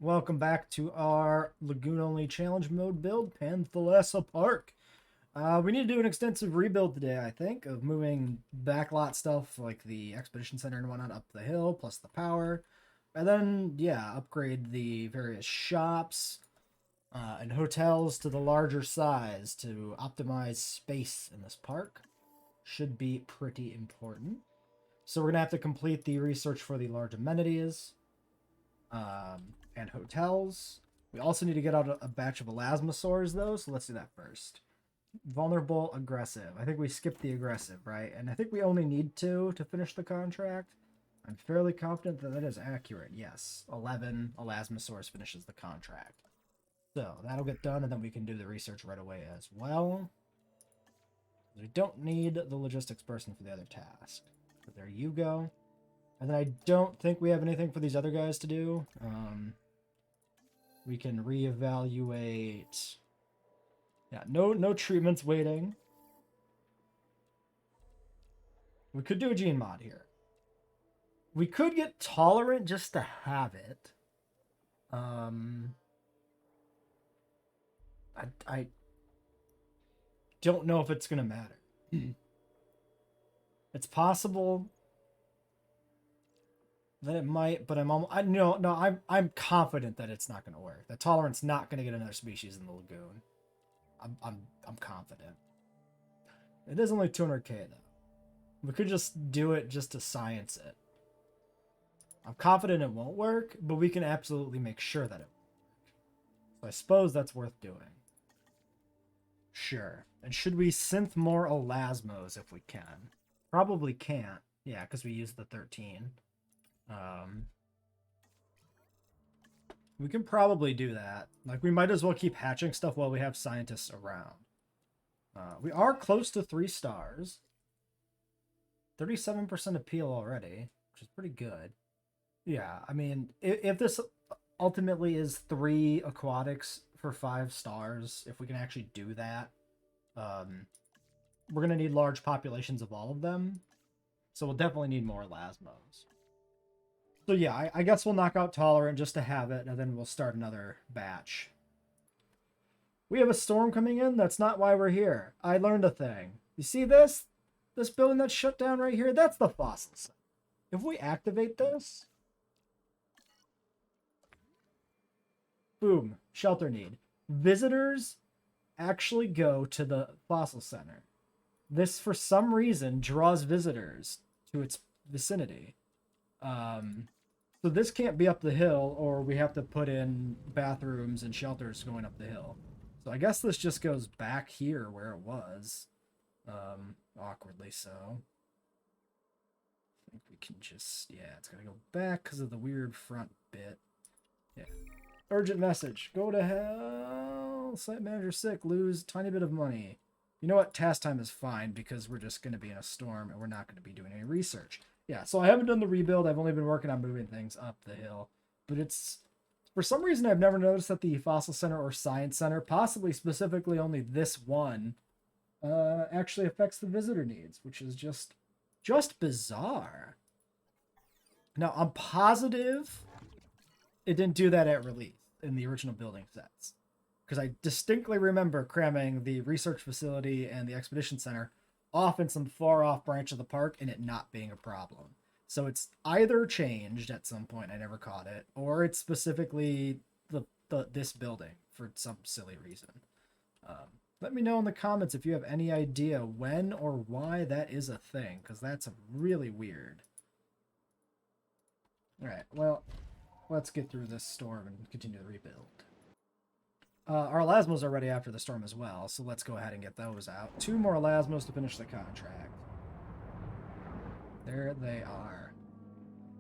Welcome back to our Lagoon-only challenge mode build, Panthalassa Park. We need to do an extensive rebuild today, I think, of moving backlot stuff like the Expedition Center and whatnot up the hill, plus the power. And then, yeah, upgrade the various shops and hotels to the larger size to optimize space in this park. Should be pretty important. So we're going to have to complete the research for the large amenities. And hotels. We also need to get out a batch of elasmosaurs, though, so let's do that first. Vulnerable, aggressive. I think we skipped the aggressive, right? And I think we only need two to finish the contract. I'm fairly confident that that is accurate. Yes, 11 elasmosaurs finishes the contract. So that'll get done, and then we can do the research right away as well. We don't need the logistics person for the other task. But there you go. And then I don't think we have anything for these other guys to do. We can reevaluate. Yeah, no treatments waiting. We could do a gene mod here. We could get tolerant just to have it. I don't know if it's gonna matter. It's possible that it might, but I'm confident that it's not going to work. That tolerance not going to get another species in the lagoon. I'm confident. It is only 200k though. We could just do it just to science it. I'm confident it won't work, but we can absolutely make sure that it won't work. So I suppose that's worth doing. Sure. And should we synth more elasmos if we can? Probably can't. Yeah, because we used the 13. We can probably do that. Like, we might as well keep hatching stuff while we have scientists around. We are close to 3 stars. 37% appeal already, which is pretty good. Yeah, I mean, if this ultimately is 3 aquatics for 5 stars, if we can actually do that, we're going to need large populations of all of them. So we'll definitely need more elasmos. So yeah, I guess we'll knock out Tolerant just to have it, and then we'll start another batch. We have a storm coming in? That's not why we're here. I learned a thing. You see this? This building that's shut down right here? That's the fossil center. If we activate this... Boom. Shelter need. Visitors actually go to the fossil center. This, for some reason, draws visitors to its vicinity. So this can't be up the hill, or we have to put in bathrooms and shelters going up the hill. So I guess this just goes back here where it was. Awkwardly so. I think we can just, yeah, it's gonna go back because of the weird front bit. Yeah. Urgent message. Go to hell. Site manager sick. Lose tiny bit of money. You know what? Task time is fine because we're just going to be in a storm and we're not going to be doing any research. Yeah, so I haven't done the rebuild. I've only been working on moving things up the hill. But it's... For some reason, I've never noticed that the Fossil Center or Science Center, possibly specifically only this one, actually affects the visitor needs, which is just bizarre. Now, I'm positive it didn't do that at release in the original building sets. Because I distinctly remember cramming the research facility and the expedition center off in some far off branch of the park and it not being a problem. So it's either changed at some point, I never caught it, or it's specifically this building for some silly reason. Let me know in the comments if you have any idea when or why that is a thing, because that's really weird. Alright, well, let's get through this storm and continue the rebuild. Our elasmos are ready after the storm as well, so let's go ahead and get those out. 2 more elasmos to finish the contract. There they are.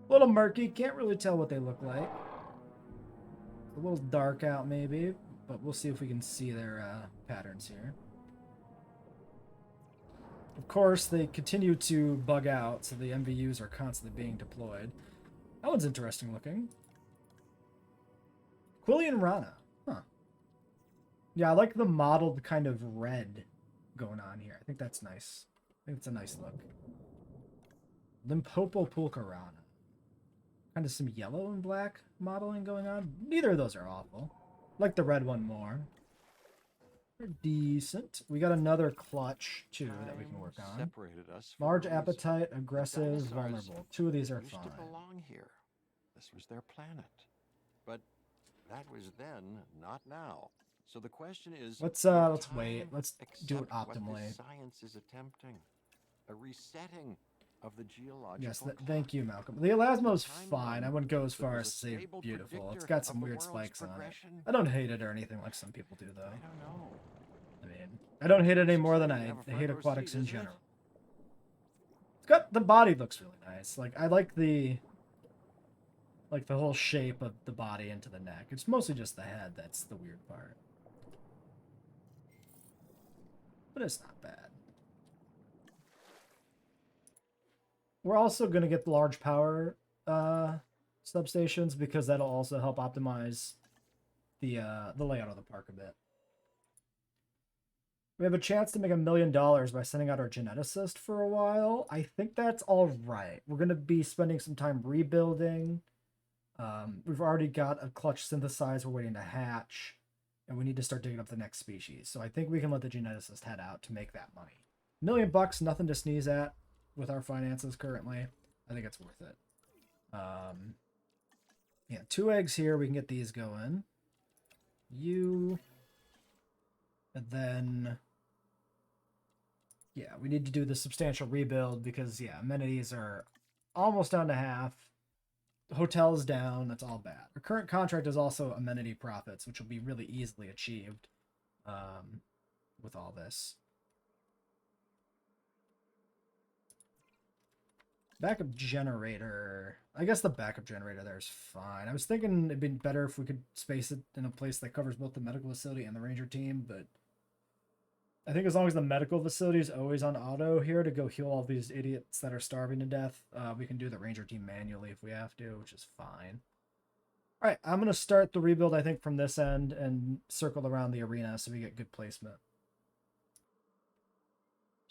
A little murky, can't really tell what they look like. A little dark out maybe, but we'll see if we can see their patterns here. Of course, they continue to bug out, so the MVUs are constantly being deployed. That one's interesting looking. Quillian Rana. Huh. Yeah, I like the mottled kind of red going on here. I think that's nice. I think it's a nice look. Limpopo Pulcarana. kind of some yellow and black modeling going on. Neither of those are awful. Like the red one more. They're decent. We got another clutch too that we can work on. Large appetite, aggressive, vulnerable. 2 of these are fine. To belong here. This was their planet. But that was then, not now. So the question is, let's wait. Let's do it optimally. Science is attempting a resetting of the geological. Yes, thank you, Malcolm. The Elasmo's fine. I wouldn't go as far as to say beautiful. It's got some weird spikes on it. I don't hate it or anything like some people do, though. I don't know. I mean, I don't hate it any more than I hate aquatics in general. It's got the body looks really nice. Like I like the whole shape of the body into the neck. It's mostly just the head that's the weird part. But it's not bad. We're also going to get the large power substations because that'll also help optimize the layout of the park a bit. We have a chance to make $1 million by sending out our geneticist for a while. I think that's all right. We're going to be spending some time rebuilding. We've already got a clutch synthesized we're waiting to hatch, and we need to start digging up the next species. So I think we can let the geneticist head out to make that money. $1 million, nothing to sneeze at with our finances currently. I think it's worth it. Yeah, 2 eggs here. We can get these going. And then, yeah, we need to do the substantial rebuild because, yeah, amenities are almost down to half. The hotel's down. That's all bad. Our current contract is also amenity profits, which will be really easily achieved with all this. Backup generator. I guess the backup generator there is fine. I was thinking it'd be better if we could space it in a place that covers both the medical facility and the ranger team, but I think as long as the medical facility is always on auto here to go heal all these idiots that are starving to death, we can do the ranger team manually if we have to, which is fine. All right, I'm going to start the rebuild, I think, from this end and circle around the arena so we get good placement.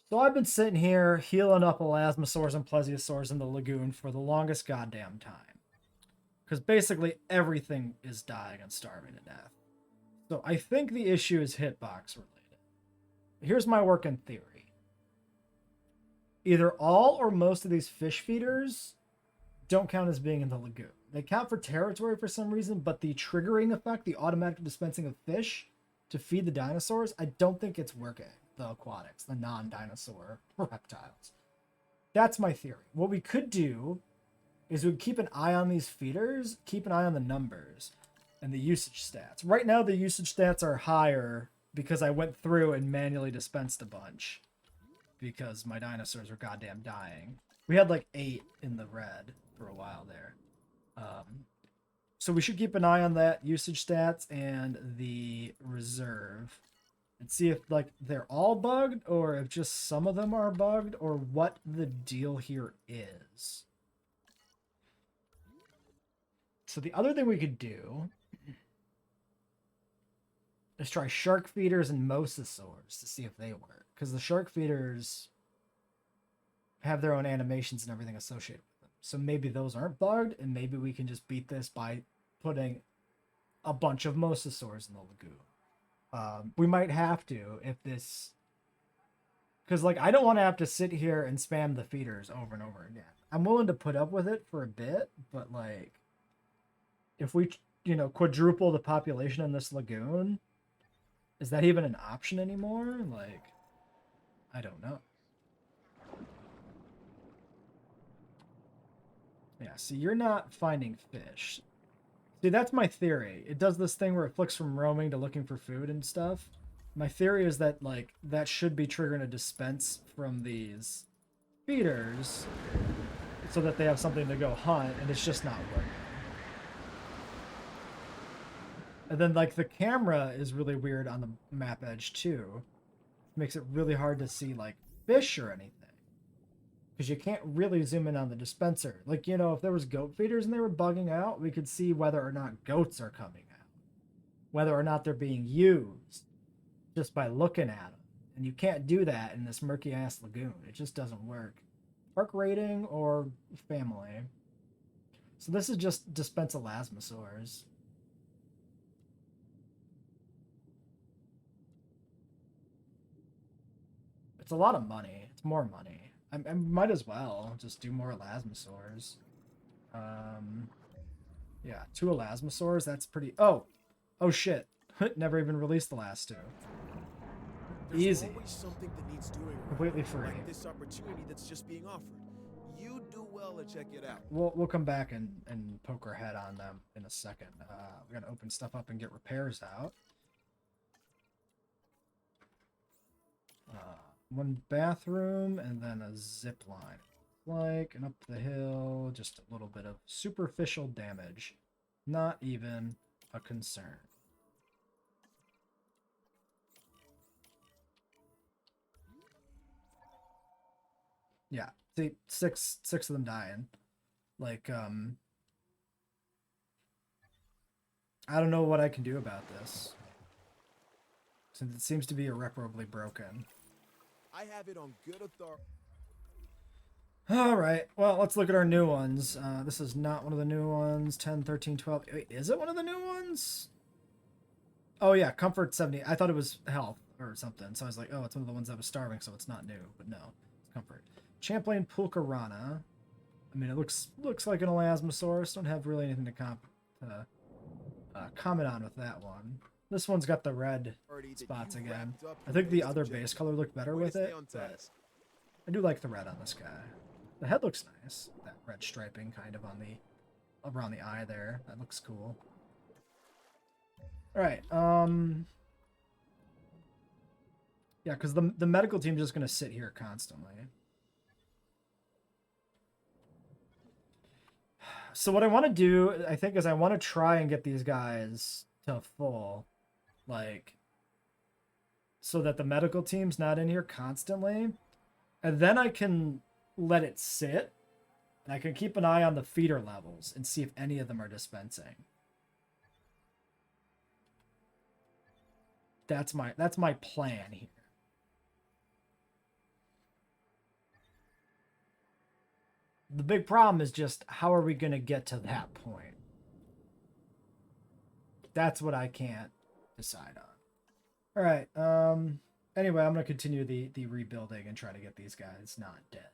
So I've been sitting here healing up elasmosaurs and plesiosaurs in the lagoon for the longest goddamn time. Because basically everything is dying and starving to death. So I think the issue is hitbox related. Here's my working theory. Either all or most of these fish feeders don't count as being in the lagoon. They count for territory for some reason, but the triggering effect, the automatic dispensing of fish to feed the dinosaurs, I don't think it's working. The aquatics, the non-dinosaur reptiles. That's my theory. What we could do is we keep an eye on these feeders, keep an eye on the numbers and the usage stats. Right now, the usage stats are higher because I went through and manually dispensed a bunch because my dinosaurs were goddamn dying. We had like 8 in the red for a while there. So we should keep an eye on that usage stats and the reserve and see if like they're all bugged or if just some of them are bugged or what the deal here is. So the other thing we could do is try shark feeders and mosasaurs to see if they work. Because the shark feeders have their own animations and everything associated with them. So maybe those aren't bugged and maybe we can just beat this by putting a bunch of mosasaurs in the lagoon. We might have to if this, because like I don't want to have to sit here and spam the feeders over and over again. I'm willing to put up with it for a bit, but like if we quadruple the population in this lagoon, is that even an option anymore? Like I don't know. Yeah, see, you're not finding fish. See, that's my theory. It does this thing where it flicks from roaming to looking for food and stuff. My theory is that, like, that should be triggering a dispense from these feeders so that they have something to go hunt, and it's just not working. And then, like, the camera is really weird on the map edge, too. It makes it really hard to see, like, fish or anything. Because you can't really zoom in on the dispenser. Like, if there was goat feeders and they were bugging out, we could see whether or not goats are coming out. Whether or not they're being used. Just by looking at them. And you can't do that in this murky-ass lagoon. It just doesn't work. Park rating or family. So this is just dispense elasmosaurs. It's a lot of money. It's more money. I might as well just do more elasmosaurs. Yeah, 2 elasmosaurs. That's pretty. Oh shit! Never even released the last 2. There's Easy. always something that needs doing right. Completely free. Like this opportunity that's just being offered. You do well to check it out. We'll come back and poke our head on them in a second. We're gonna open stuff up and get repairs out. 1 bathroom and then a zip line. Like, and up the hill, just a little bit of superficial damage. Not even a concern. Yeah, see, six of them dying. Like, I don't know what I can do about this, since it seems to be irreparably broken. I have it on good authority. All right, well, let's look at our new ones. This is not one of the new ones. 10, 13, 12. Wait, is it one of the new ones? Oh, yeah, comfort 70. I thought it was health or something. So I was like, oh, it's one of the ones that was starving, so it's not new. But no, it's comfort. Champlain Pulcarana. I mean, it looks like an Elasmosaurus. Don't have really anything to comment on with that one. This one's got the red spots again. I think the other base color looked better with it, but I do like the red on this guy. The head looks nice. That red striping kind of on the around the eye there. That looks cool. All right. Yeah, because the medical team's just gonna sit here constantly. So what I want to do, I think, is I want to try and get these guys to full, like, so that the medical team's not in here constantly, and then I can let it sit, and I can keep an eye on the feeder levels and see if any of them are dispensing. That's my plan here. The big problem is just how are we going to get to that point? That's what I can't decide on. All right. Anyway, I'm going to continue the rebuilding and try to get these guys not dead.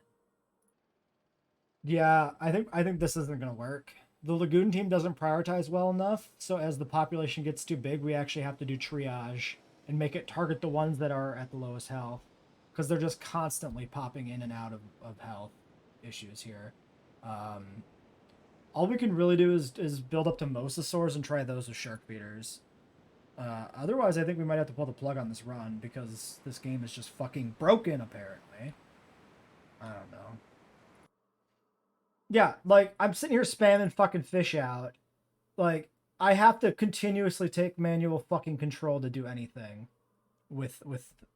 Yeah, I think this isn't going to work. The Lagoon team doesn't prioritize well enough, so as the population gets too big, we actually have to do triage and make it target the ones that are at the lowest health, because they're just constantly popping in and out of health issues here. All we can really do is build up to mosasaurs and try those with shark feeders. Otherwise, I think we might have to pull the plug on this run, because this game is just fucking broken, apparently. I don't know. Yeah, like, I'm sitting here spamming fucking fish out. Like, I have to continuously take manual fucking control to do anything with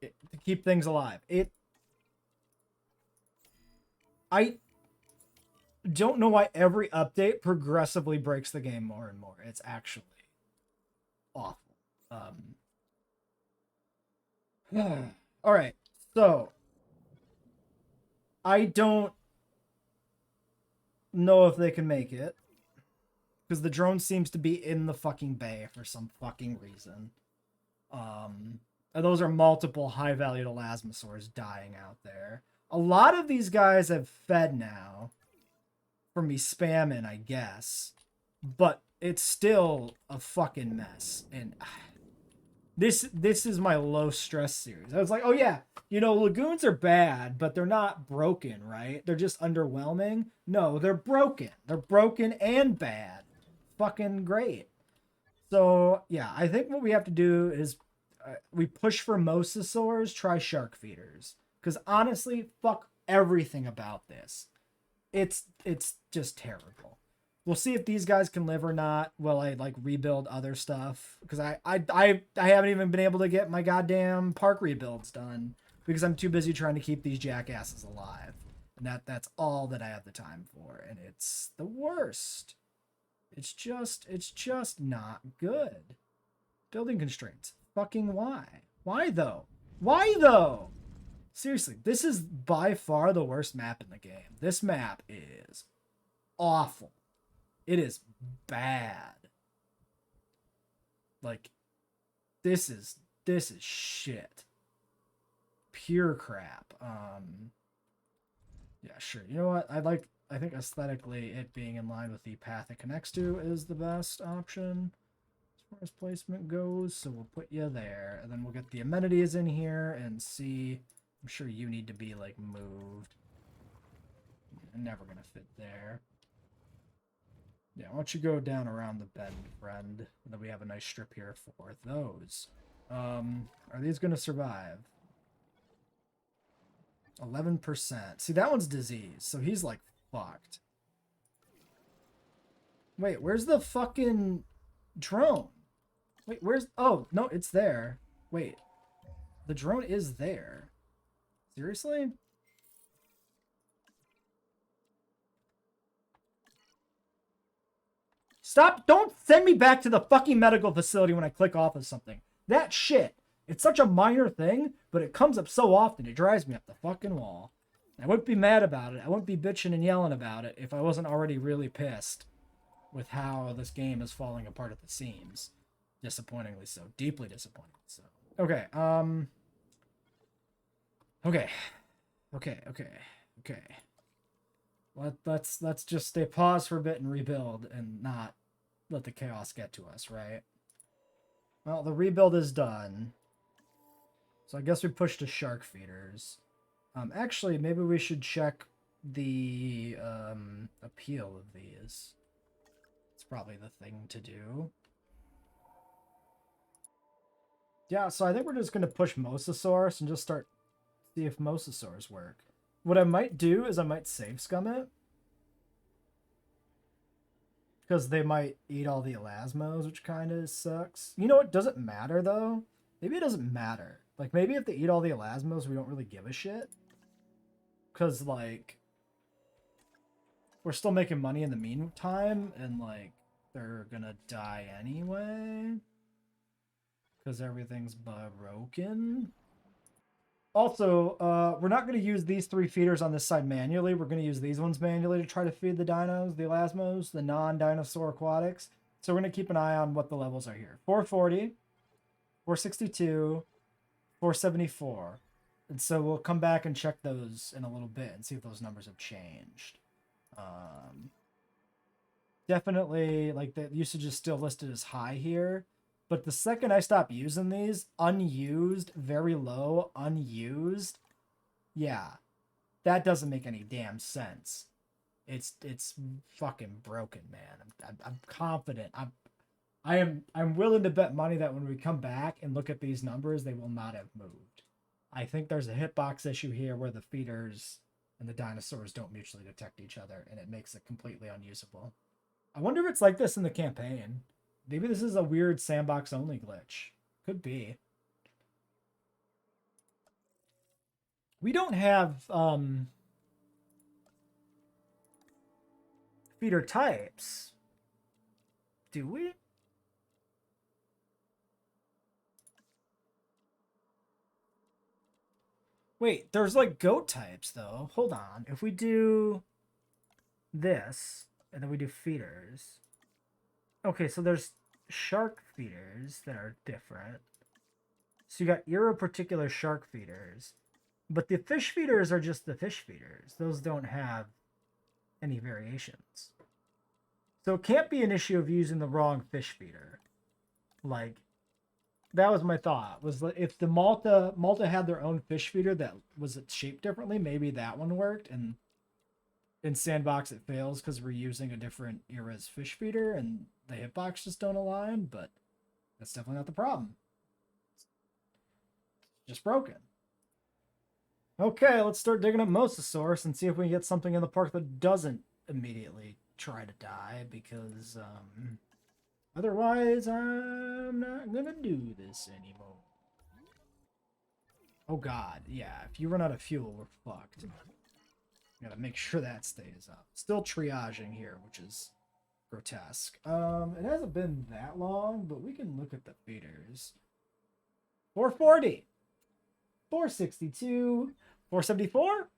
it, to keep things alive. I don't know why every update progressively breaks the game more and more. It's actually awful. All right, so I don't know if they can make it, because the drone seems to be in the fucking bay for some fucking reason. And those are multiple high-valued elasmosaurs dying out there. A lot of these guys have fed now from me spamming, I guess, but it's still a fucking mess. And this is my low stress series. I was like, oh yeah, you know, lagoons are bad, but they're not broken, right? They're just underwhelming. No, they're broken. They're broken and bad. Fucking great. So yeah, I think what we have to do is we push for mosasaurs, try shark feeders. Because honestly, fuck everything about this. It's just terrible. We'll see if these guys can live or not while I like rebuild other stuff. Because I haven't even been able to get my goddamn park rebuilds done because I'm too busy trying to keep these jackasses alive. And that's all that I have the time for. And it's the worst. It's just not good. Building constraints. Fucking why? Why though? Why though? Seriously, this is by far the worst map in the game. This map is awful. It is bad. Like, this is shit. Pure crap. Yeah, sure. You know what? I think aesthetically it being in line with the path it connects to is the best option as far as placement goes. So we'll put you there, and then we'll get the amenities in here and see. I'm sure you need to be like moved. You're never gonna fit there. Yeah, why don't you go down around the bend, friend? And then we have a nice strip here for those. Are these gonna survive? 11%. See, that one's diseased, so he's like fucked. Wait, where's the fucking drone? Wait, where's... Oh, no, it's there. Wait. The drone is there. Seriously? Stop! Don't send me back to the fucking medical facility when I click off of something. That shit. It's such a minor thing, but it comes up so often, it drives me up the fucking wall. I wouldn't be mad about it. I wouldn't be bitching and yelling about it if I wasn't already really pissed with how this game is falling apart at the seams. Disappointingly so. Deeply disappointing so. Okay, Okay. Let's just stay pause for a bit and rebuild and not let the chaos get to us, right? Well, the rebuild is done. So I guess we push to shark feeders. Actually, maybe we should check the appeal of these. It's probably the thing to do. Yeah, so I think we're just going to push Mosasaurus and just start see if Mosasaurs work. What I might do is I might save scum it. Because they might eat all the elasmos, which kind of sucks. You know what? Doesn't matter, though. Maybe it doesn't matter. Like, maybe if they eat all the elasmos, we don't really give a shit. Because, like, we're still making money in the meantime, and, like, they're gonna die anyway. Because everything's broken. Also, we're not going to use these 3 feeders on this side manually. We're going to use these ones manually to try to feed the dinos, the elasmos, the non-dinosaur aquatics. So we're going to keep an eye on what the levels are here. 440, 462, 474. And so we'll come back and check those in a little bit and see if those numbers have changed. Definitely, like, the usage is still listed as high here. But the second I stop using these, unused, very low, unused, yeah, that doesn't make any damn sense. It's fucking broken, man. I'm confident. I'm willing to bet money that when we come back and look at these numbers, they will not have moved. I think there's a hitbox issue here where the feeders and the dinosaurs don't mutually detect each other, and it makes it completely unusable. I wonder if it's like this in the campaign. Maybe this is a weird sandbox only glitch. Could be. We don't have feeder types, do we? Wait, there's like goat types though. Hold on. If we do this and then we do feeders. Okay, so there's shark feeders that are different. So you got particular shark feeders. But the fish feeders are just the fish feeders. Those don't have any variations. So it can't be an issue of using the wrong fish feeder. Like, that was my thought. Was if the Malta had their own fish feeder that was shaped differently, maybe that one worked. And in Sandbox it fails because we're using a different era's fish feeder and the hitbox just don't align, but that's definitely not the problem. It's just broken. Okay, let's start digging up Mosasaurus and see if we can get something in the park that doesn't immediately try to die, because otherwise I'm not gonna do this anymore. Oh god, yeah, if you run out of fuel, we're fucked. Gotta make sure that stays up. Still triaging here, which is grotesque. It hasn't been that long, but we can look at the feeders. 440, 462, 474,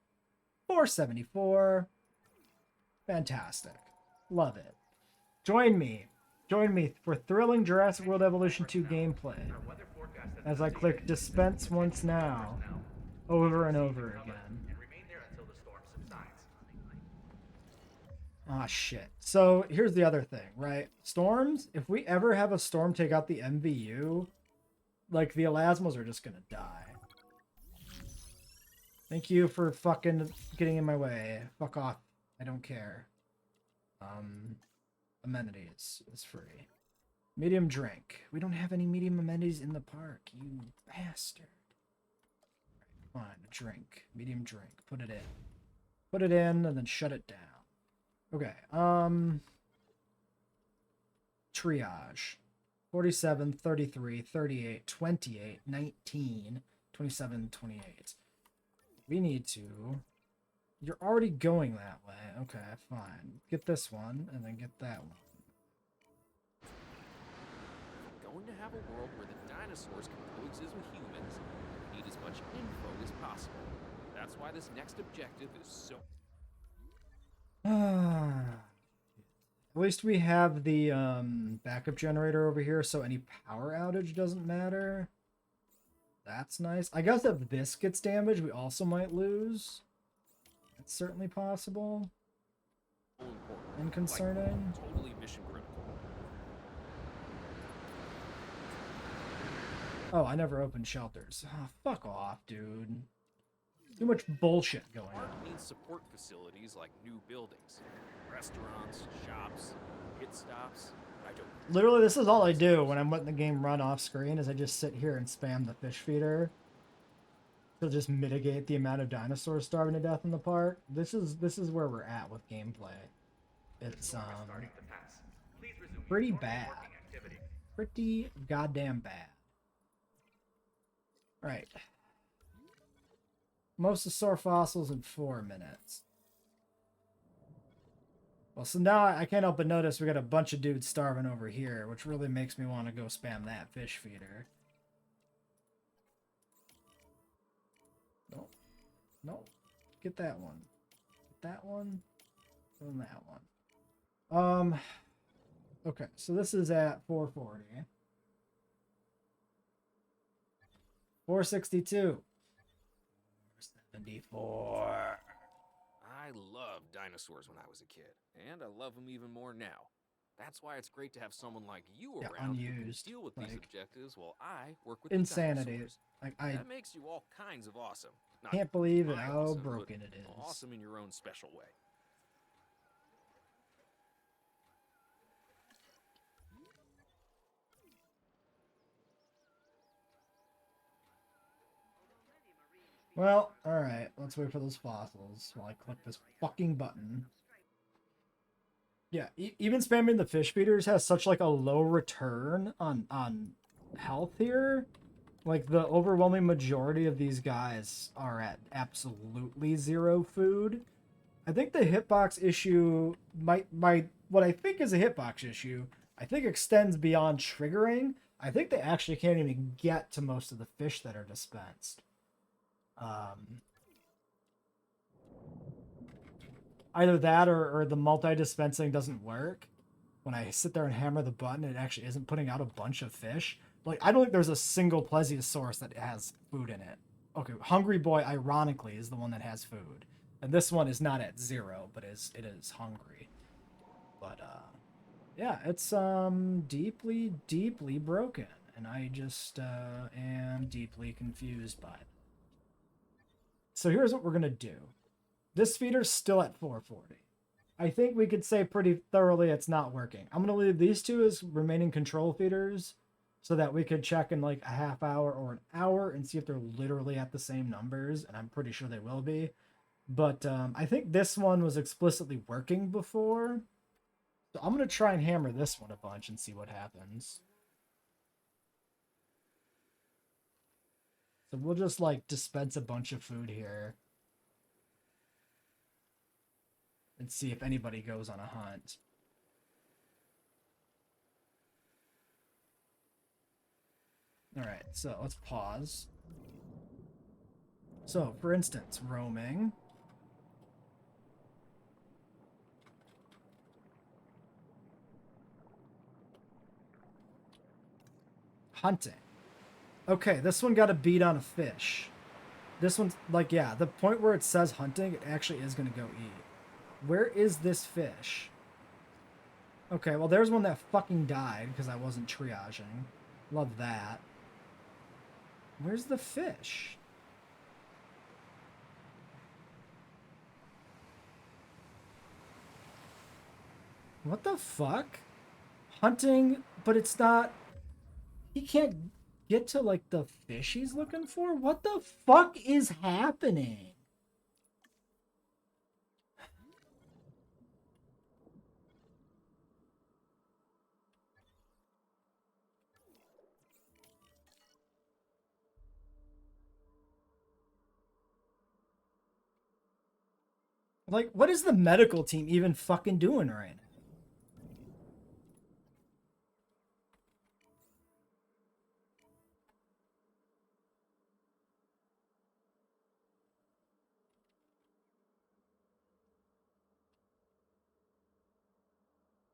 474. Fantastic. Love it. Join me. Join me for thrilling Jurassic World Evolution 2 gameplay as I click dispense once now over and over again. Ah, shit. So here's the other thing, right? Storms, if we ever have a storm take out the MVU, like the elasmos are just gonna die. Thank you for fucking getting in my way. Fuck off. I don't care. Amenities is free. Medium drink. We don't have any medium amenities in the park, you bastard. Fine, drink. Medium drink. Put it in. Put it in and then shut it down. Okay, triage. 47, 33, 38, 28, 19, 27, 28. We need to... You're already going that way. Okay, fine. Get this one, and then get that one. Going to have a world where the dinosaurs can coexist with humans, we need as much info as possible. That's why this next objective is so... At least we have the backup generator over here, so any power outage doesn't matter. That's nice. I guess if this gets damaged, we also might lose. That's certainly possible. And concerning. Like, totally mission critical. Oh, I never opened shelters. Oh, fuck off, dude. Too much bullshit going on. Park needs support facilities like new buildings, restaurants, shops, pit stops. I don't. Literally, this is all I do when I'm letting the game run off screen is I just sit here and spam the fish feeder to just mitigate the amount of dinosaurs starving to death in the park. This is where we're at with gameplay. It's pretty bad. Pretty goddamn bad. Right. Mosasaur fossils in 4 minutes. Well, so now I can't help but notice we got a bunch of dudes starving over here, which really makes me want to go spam that fish feeder. Nope. Nope. Get that one. Get that one. And that one. Okay, so this is at 440. 462. 74. I loved dinosaurs when I was a kid, and I love them even more now. That's why it's great to have someone like you around who can unused, deal with these like, objectives while I work with insanity. the dinosaurs. Like, I That makes you all kinds of awesome. Not can't believe it my how awesome, broken but it is. Awesome in your own special way. Well, alright, let's wait for those fossils while I click this fucking button. Yeah, even spamming the fish feeders has such like a low return on health here. Like the overwhelming majority of these guys are at absolutely zero food. I think the hitbox issue what I think is a hitbox issue, I think extends beyond triggering. I think they actually can't even get to most of the fish that are dispensed. Either that or the multi-dispensing doesn't work. When I sit there and hammer the button, it actually isn't putting out a bunch of fish. Like, I don't think there's a single plesiosaurus that has food in it. Okay, Hungry Boy, ironically, is the one that has food. And this one is not at zero, but it is hungry. But, yeah, it's, deeply, deeply broken. And I just, am deeply confused by it. So here's what we're going to do. This feeder's still at 440. I think we could say pretty thoroughly it's not working. I'm going to leave these two as remaining control feeders so that we could check in like a half hour or an hour and see if they're literally at the same numbers, and I'm pretty sure they will be. But I think this one was explicitly working before. So I'm going to try and hammer this one a bunch and see what happens. So we'll just like dispense a bunch of food here. And see if anybody goes on a hunt. Alright, so let's pause. So, for instance, roaming. Hunting. Okay, this one got a beat on a fish. This one's like, yeah, the point where it says hunting, it actually is going to go eat. Where is this fish? Okay, well, there's one that fucking died because I wasn't triaging. Love that. Where's the fish? What the fuck? Hunting, but it's not... He can't get to, like, the fish he's looking for? What the fuck is happening? Like, what is the medical team even fucking doing right now?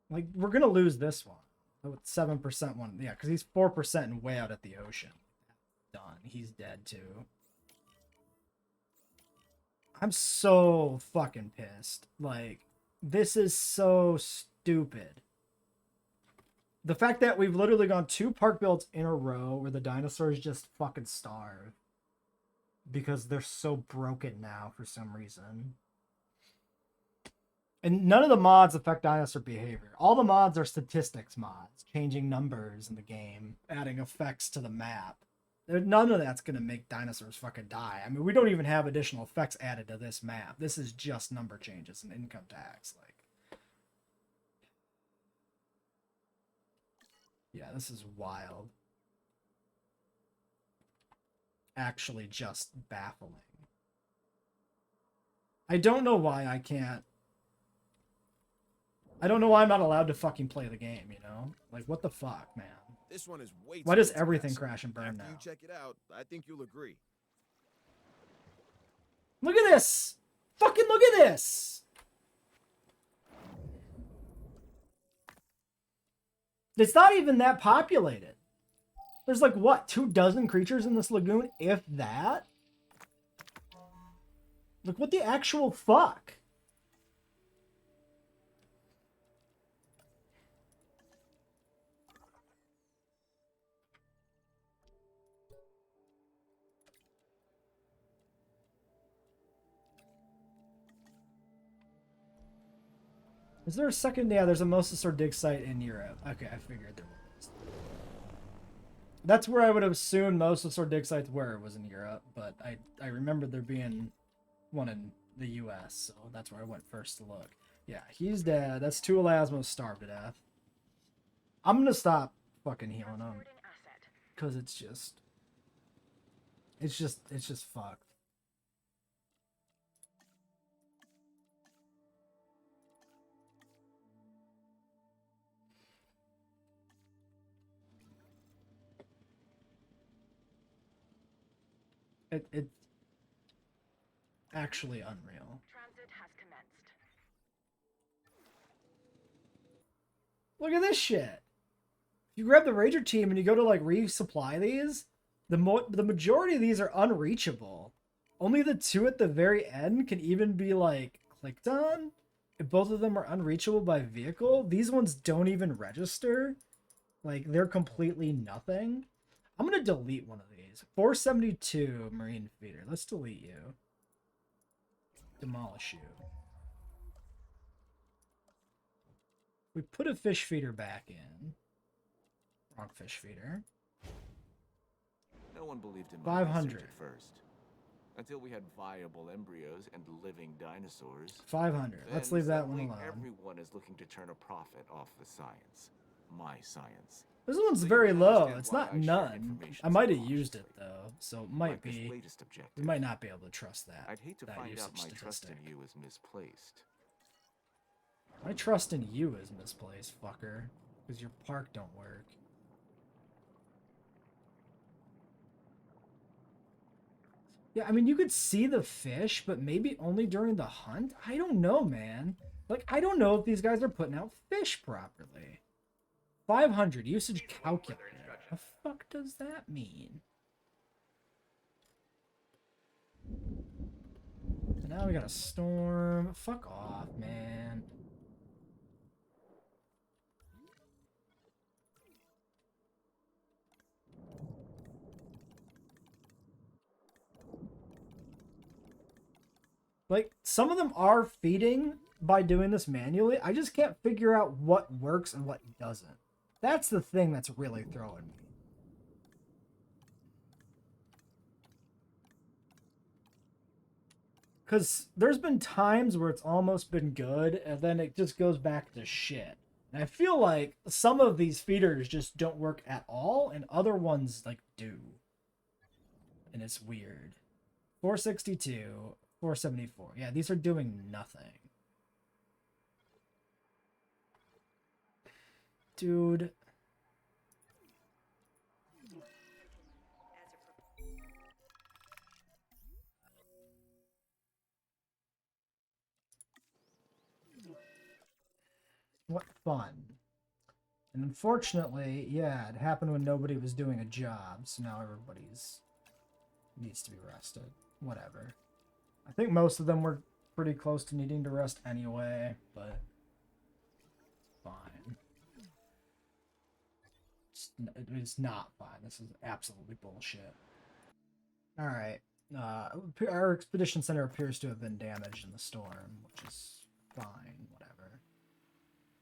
Like, we're gonna lose this one. With 7% one. Yeah, because he's 4% and way out at the ocean. Done. He's dead too. I'm so fucking pissed. Like, this is so stupid. The fact that we've literally gone 2 park builds in a row where the dinosaurs just fucking starve. Because they're so broken now for some reason. And none of the mods affect dinosaur behavior. All the mods are statistics mods. Changing numbers in the game. Adding effects to the map. None of that's going to make dinosaurs fucking die. I mean, we don't even have additional effects added to this map. This is just number changes and income tax. Like, yeah, this is wild. Actually just baffling. I don't know why I can't. I don't know why I'm not allowed to fucking play the game, you know? Like, what the fuck, man? This one is way Why too does everything expensive. crash and burn After now? you check it out, I think you'll agree. Look at this! Fucking look at this! It's not even that populated. There's like, what, 24 creatures in this lagoon, if that? Like, what the actual fuck? Is there a second? Yeah, there's a mosasaur dig site in Europe. Okay, I figured there was. That's where I would have assumed mosasaur dig sites was in Europe, but I remember there being one in the US, so that's where I went first to look. Yeah, he's dead. That's 2 elasmos starved to death. I'm gonna stop fucking healing him. Because it's just fucked. It's actually unreal. Transit has commenced. Look at this shit. If you grab the Ranger team and you go to like resupply these, the majority of these are unreachable. Only the 2 at the very end can even be like clicked on. If both of them are unreachable by vehicle, these ones don't even register. Like, they're completely nothing. I'm gonna delete one of these. 472 marine feeder. Let's delete you. Demolish you. We put a fish feeder back in. Wrong fish feeder. No one believed in 500. research at first. Until we had viable embryos and living dinosaurs. 500. Let's Then leave that one suddenly alone. Everyone is looking to turn a profit off the science. My science. This one's So you very can low. understand It's why not I share none. information I so might have used it cautiously. though, so it might Like this be. latest objective. We might not be able to trust that. I'd hate to that find usage out my trust statistic. in you is misplaced. My trust in you is misplaced, fucker, because your park don't work. Yeah, I mean, you could see the fish, but maybe only during the hunt? I don't know, man. Like, I don't know if these guys are putting out fish properly. 500 usage calculator. The fuck does that mean? And now we got a storm. Fuck off, man. Like, some of them are feeding by doing this manually. I just can't figure out what works and what doesn't. That's the thing that's really throwing me. Because there's been times where it's almost been good, and then it just goes back to shit. And I feel like some of these feeders just don't work at all, and other ones, like, do. And it's weird. 462, 474. Yeah, these are doing nothing. Dude. What fun. And unfortunately, yeah, it happened when nobody was doing a job, so now everybody's needs to be rested. Whatever. I think most of them were pretty close to needing to rest anyway, but fine. It's not fine. This is absolutely bullshit. Alright. Our expedition center appears to have been damaged in the storm, which is fine. Whatever.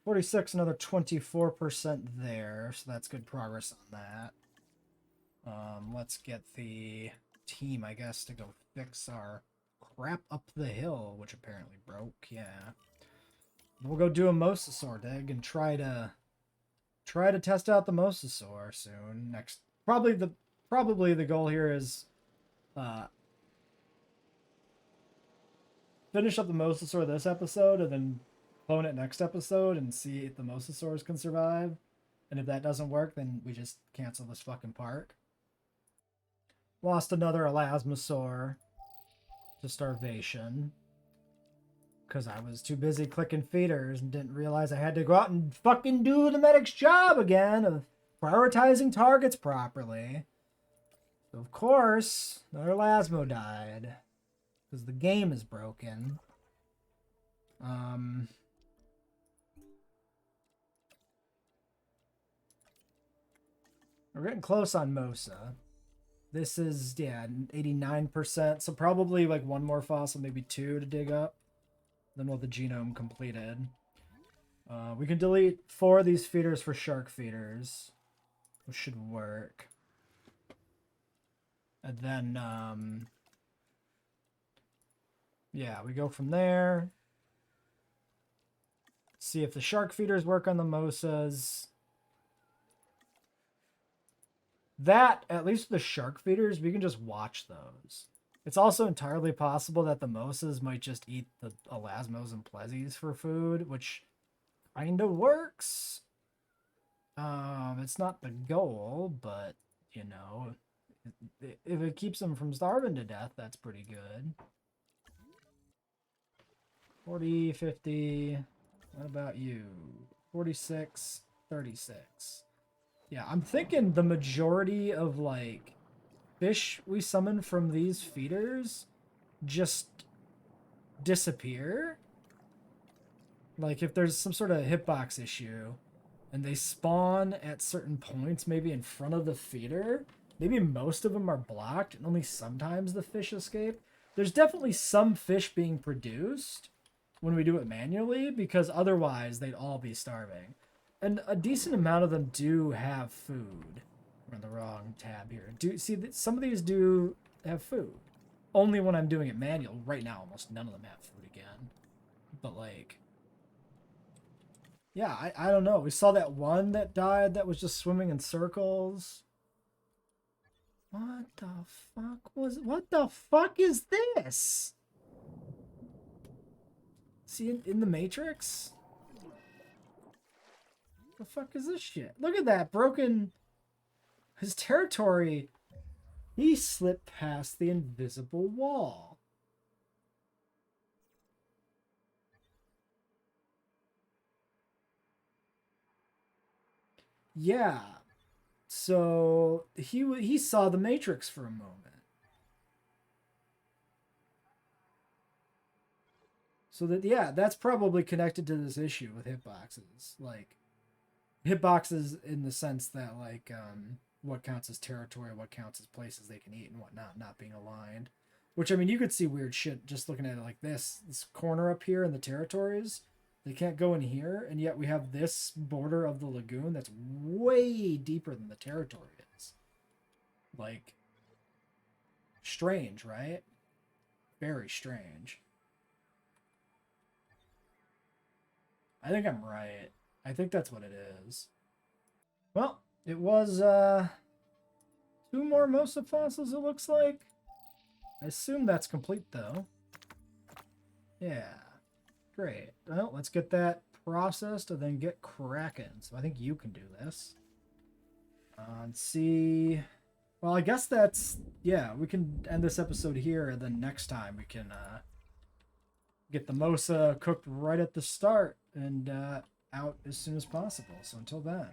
46, another 24% there, so that's good progress on that. Let's get the team, I guess, to go fix our crap up the hill, which apparently broke. Yeah. We'll go do a mosasaur dig and try to test out the mosasaur soon. Next, probably the goal here is finish up the mosasaur this episode and then clone it next episode and see if the mosasaurs can survive. And if that doesn't work, then we just cancel this fucking park. Lost another elasmosaur to starvation because I was too busy clicking feeders and didn't realize I had to go out and fucking do the medic's job again of prioritizing targets properly. So of course, another elasmo died because the game is broken. We're getting close on Mosa. This is, yeah, 89%. So probably like one more fossil, maybe two to dig up. Then we'll have the genome completed. We can delete 4 of these feeders for shark feeders, which should work. And then, yeah, we go from there. See if the shark feeders work on the Mosas. That, at least with the shark feeders, we can just watch those. It's also entirely possible that the Mosas might just eat the elasmos and plezzies for food, which kind of works. It's not the goal, but, you know, if it keeps them from starving to death, that's pretty good. 40, 50. What about you? 46, 36. Yeah, I'm thinking the majority of, like, fish we summon from these feeders just disappear. Like, if there's some sort of hitbox issue and they spawn at certain points, maybe in front of the feeder, maybe most of them are blocked and only sometimes the fish escape. There's definitely some fish being produced when we do it manually, because otherwise they'd all be starving. And a decent amount of them do have food. We're on the wrong tab here. See, some of these do have food. Only when I'm doing it manual. Right now, almost none of them have food again. But, like, yeah, I don't know. We saw that one that died that was just swimming in circles. What the fuck is this? See, in the Matrix? The fuck is this shit? Look at that broken. His territory. He slipped past the invisible wall. Yeah. So he saw the Matrix for a moment. So that, yeah, that's probably connected to this issue with hitboxes. Like, hitboxes in the sense that, like, what counts as territory, what counts as places they can eat and whatnot, not being aligned. Which, I mean, you could see weird shit just looking at it like this. This corner up here in the territories, they can't go in here, and yet we have this border of the lagoon that's way deeper than the territory is. Like, strange, right? Very strange. I think I'm right. I think that's what it is. Well, it was 2 more Mosa fossils, it looks like. I assume that's complete, though. Yeah. Great. Well, let's get that processed and then get cracking. So I think you can do this. And see... Well, I guess that's... Yeah, we can end this episode here, and then next time we can get the Mosa cooked right at the start and out as soon as possible. So until then...